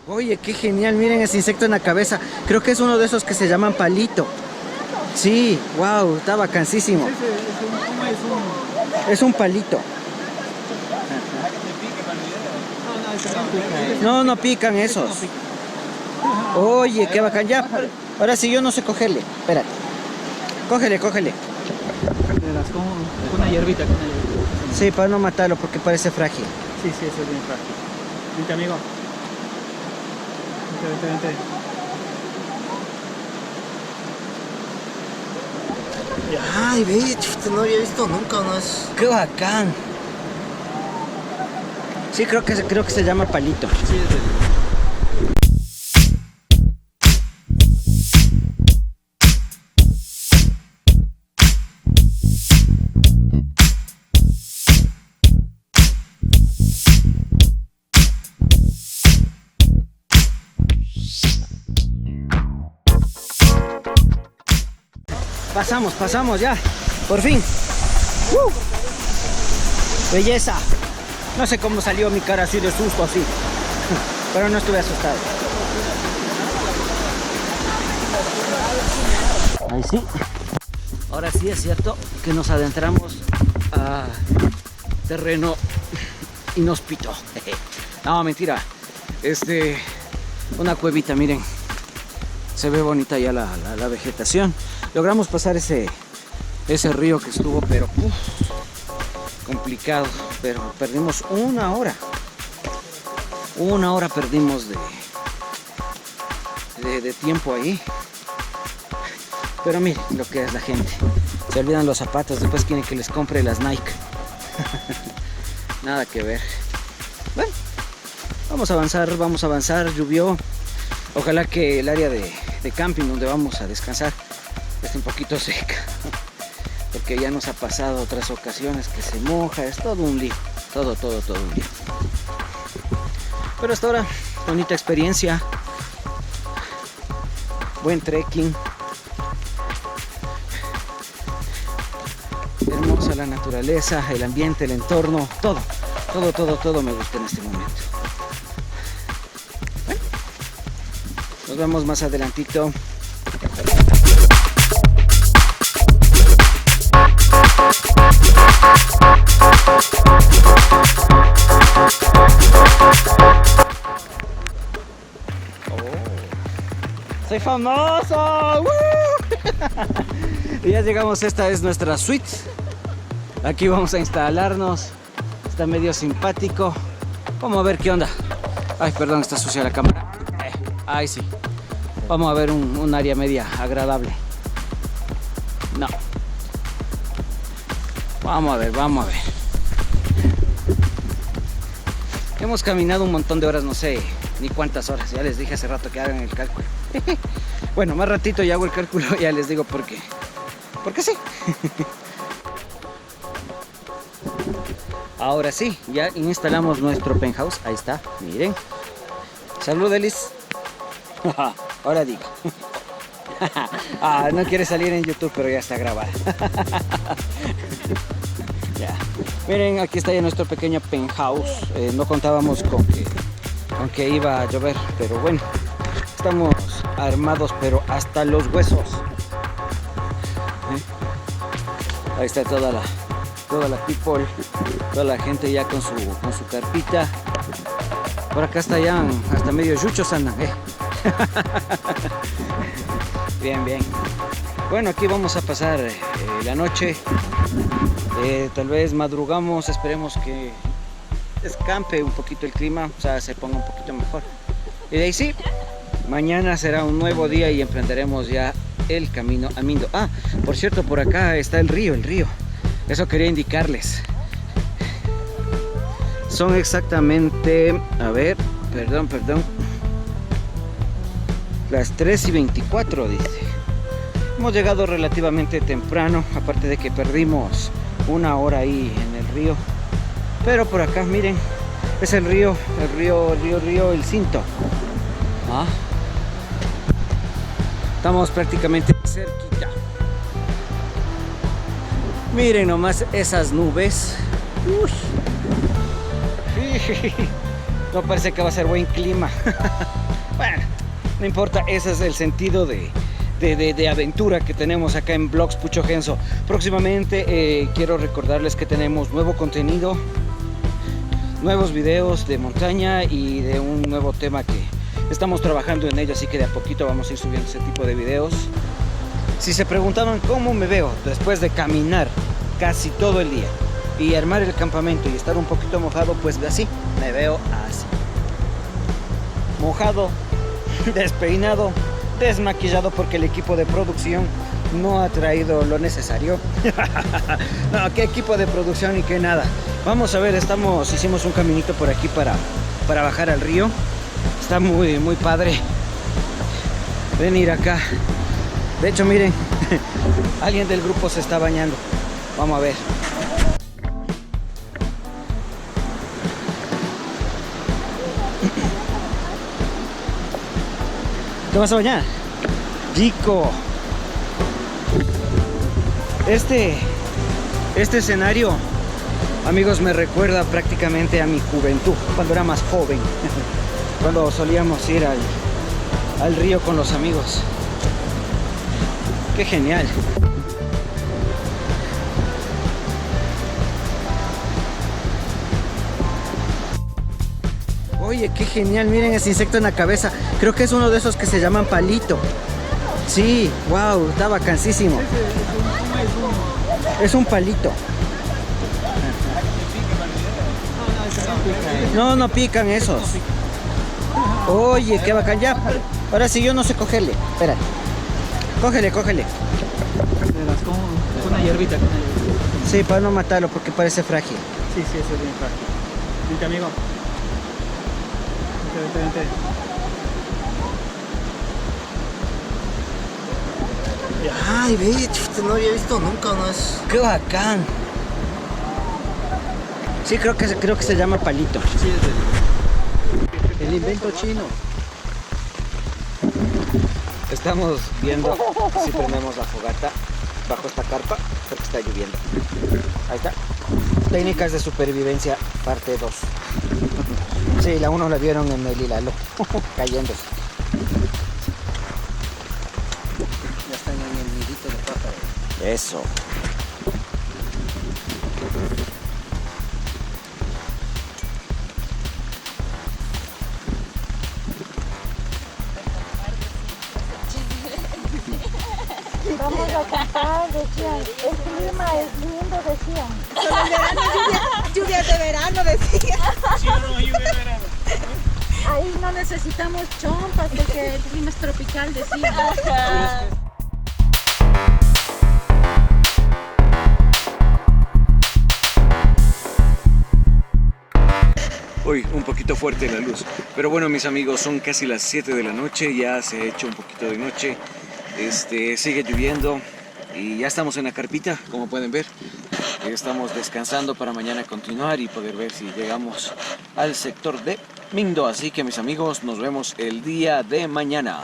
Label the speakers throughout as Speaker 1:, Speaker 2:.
Speaker 1: Oye, qué genial, miren ese insecto en la cabeza. Creo que es uno de esos que se llaman palito. Sí, wow, está vacancísimo. Es un palito. No, no pican esos. Oye, qué bacán. Ya, ahora sí yo no sé cogerle. Espérate. Cógele.
Speaker 2: Con una hierbita,
Speaker 1: Sí, para no matarlo porque parece frágil.
Speaker 2: Sí, eso es bien frágil. Vente, amigo. Vente.
Speaker 3: Ay, ve, chuta, no había visto nunca unos.
Speaker 1: Qué bacán. Sí, creo que se llama palito.
Speaker 2: Sí, es el...
Speaker 1: Pasamos ya. Por fin. Belleza. No sé cómo salió mi cara así de susto así. Pero no estuve asustado. Ahí sí. Ahora sí es cierto que nos adentramos a terreno inhóspito. No, mentira. Una cuevita, miren. Se ve bonita ya la vegetación. Logramos pasar ese río que estuvo, pero complicado. Pero perdimos una hora. Una hora perdimos de tiempo ahí. Pero miren lo que es la gente. Se olvidan los zapatos, después quieren que les compre las Nike. Nada que ver. Bueno, vamos a avanzar. Llovió. Ojalá que el área de camping donde vamos a descansar esté un poquito seca. Porque ya nos ha pasado otras ocasiones que se moja. Es todo un lío. Todo un lío. Pero hasta ahora, bonita experiencia. Buen trekking. Hermosa la naturaleza, el ambiente, el entorno, todo me gusta en este momento. Bueno, nos vemos más adelantito. ¡Soy famoso! ¡Woo! Y ya llegamos, esta es nuestra suite. Aquí vamos a instalarnos. Está medio simpático. Vamos a ver qué onda. Ay, perdón, está sucia la cámara. Ay, sí. Vamos a ver un área media agradable. No. Vamos a ver. Hemos caminado un montón de horas, no sé ni cuántas horas. Ya les dije hace rato que hagan el cálculo. Bueno, más ratito ya hago el cálculo, ya les digo por qué. Porque sí. Ahora sí, ya instalamos nuestro penthouse. Ahí está, miren. Salud, Elis. Ahora digo. No quiere salir en YouTube, pero ya está grabada. Ya. Miren, aquí está ya nuestro pequeño penthouse. No contábamos con que iba a llover, pero bueno, estamos armados, pero hasta los huesos. Ahí está toda la people, toda la gente ya con su carpita. Por acá está ya hasta medio yuchos andan. Bien. Bueno, aquí vamos a pasar la noche. Tal vez madrugamos, esperemos que escampe un poquito el clima, o sea, se ponga un poquito mejor. Y de ahí sí, mañana será un nuevo día y emprenderemos ya el camino a Mindo. Por cierto, por acá está el río. Eso quería indicarles. Son exactamente, a ver, perdón, las 3:24 dice. Hemos llegado relativamente temprano, aparte de que perdimos una hora ahí en el río. Pero por acá, miren, es el río El Cinto. Estamos prácticamente cerquita. Miren nomás esas nubes. no parece que va a ser buen clima. Bueno, no importa, ese es el sentido de aventura que tenemos acá en Vlogs Pucho Genso. Próximamente quiero recordarles que tenemos nuevo contenido, nuevos videos de montaña y de un nuevo tema que estamos trabajando en ello, así que de a poquito vamos a ir subiendo ese tipo de videos. Si se preguntaban cómo me veo después de caminar casi todo el día y armar el campamento y estar un poquito mojado, pues así me veo, así mojado, despeinado, desmaquillado, porque el equipo de producción no ha traído lo necesario. No, qué equipo de producción y qué nada. Vamos a ver, hicimos un caminito por aquí para bajar al río. Está muy padre venir acá. De hecho, miren, alguien del grupo se está bañando. Vamos a ver. ¿Te vas a bañar? Rico. Este escenario, amigos, me recuerda prácticamente a mi juventud, cuando era más joven. Cuando solíamos ir al río con los amigos. Qué genial. Oye, qué genial, miren ese insecto en la cabeza. Creo que es uno de esos que se llaman palito. Sí, wow, está vacancísimo. Es un palito. No pican esos. Oye, qué bacán. Ya, ahora sí yo no sé cogerle. Espera. Cógele.
Speaker 2: Con una hierbita.
Speaker 1: Sí, para no matarlo porque parece frágil.
Speaker 2: Sí, eso es bien frágil. Vente, amigo. Vente.
Speaker 3: Ay, ve, no había visto nunca, ¿no? Es...
Speaker 1: ¡Qué bacán! Sí, creo que se llama palito.
Speaker 2: Sí, es
Speaker 1: el invento chino. Estamos viendo si prendemos la fogata bajo esta carpa porque está lloviendo. Ahí está. Técnicas de supervivencia, parte 2. Sí, la 1 la vieron en el hilalo, cayéndose.
Speaker 3: Ya están en el nidito de pájaro.
Speaker 1: Eso.
Speaker 4: Vamos a acampar, decían. El clima es lindo, decían.
Speaker 5: Solo en verano, lluvias de verano, decían.
Speaker 2: Sí, no, lluvia de verano.
Speaker 4: Ahí no necesitamos chompas porque el clima es tropical, decían.
Speaker 1: Uy, un poquito fuerte la luz. Pero bueno, mis amigos, son casi las 7 de la noche. Ya se ha hecho un poquito de noche. Sigue lloviendo. Y ya estamos en la carpita, como pueden ver. Estamos descansando para mañana continuar y poder ver si llegamos al sector de Mindo. Así que, mis amigos, nos vemos el día de mañana.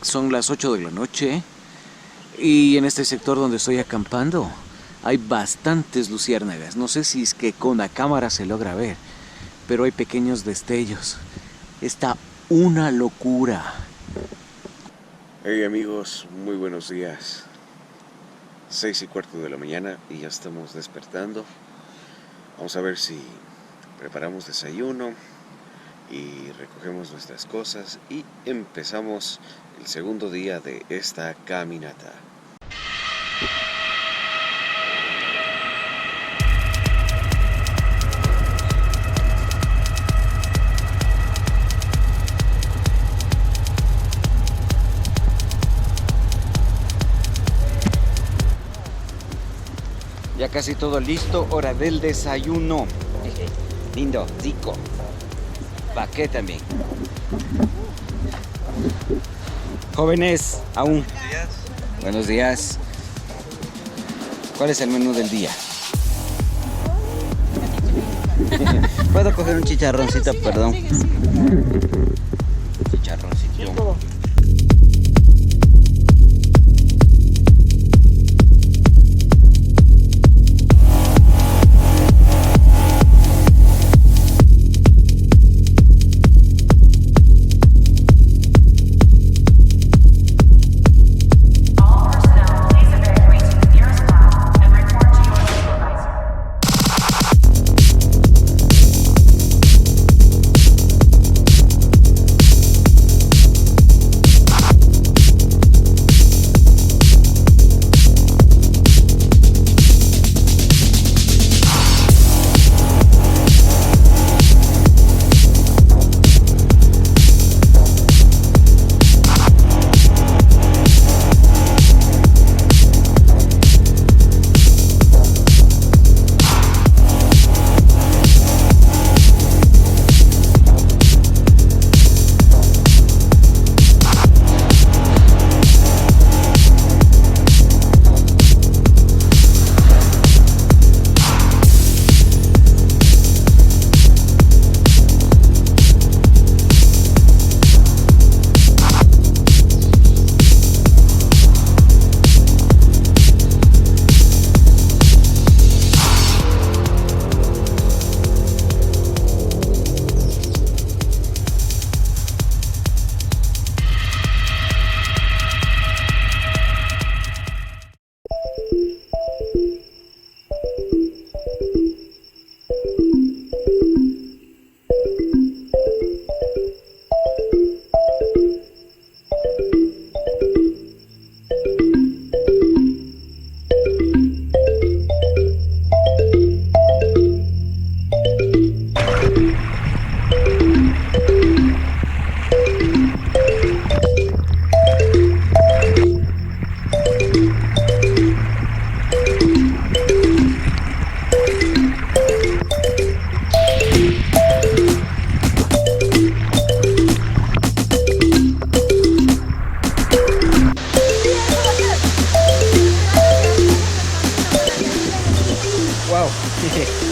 Speaker 1: Son las 8 de la noche. Y en este sector donde estoy acampando hay bastantes luciérnagas. No sé si es que con la cámara se logra ver, pero hay pequeños destellos. Está una locura.
Speaker 6: Hey amigos, muy buenos días. 6:15 de la mañana y ya estamos despertando. Vamos a ver si preparamos desayuno y recogemos nuestras cosas y empezamos el segundo día de esta caminata.
Speaker 1: Ya casi todo listo, hora del desayuno. Lindo, rico. Paqué también. Jóvenes, aún. Buenos días. ¿Cuál es el menú del día? ¿Puedo coger un chicharroncito, perdón? Chicharroncito.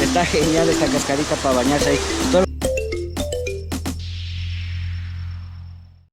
Speaker 1: Está genial esta cascadita para bañarse ahí.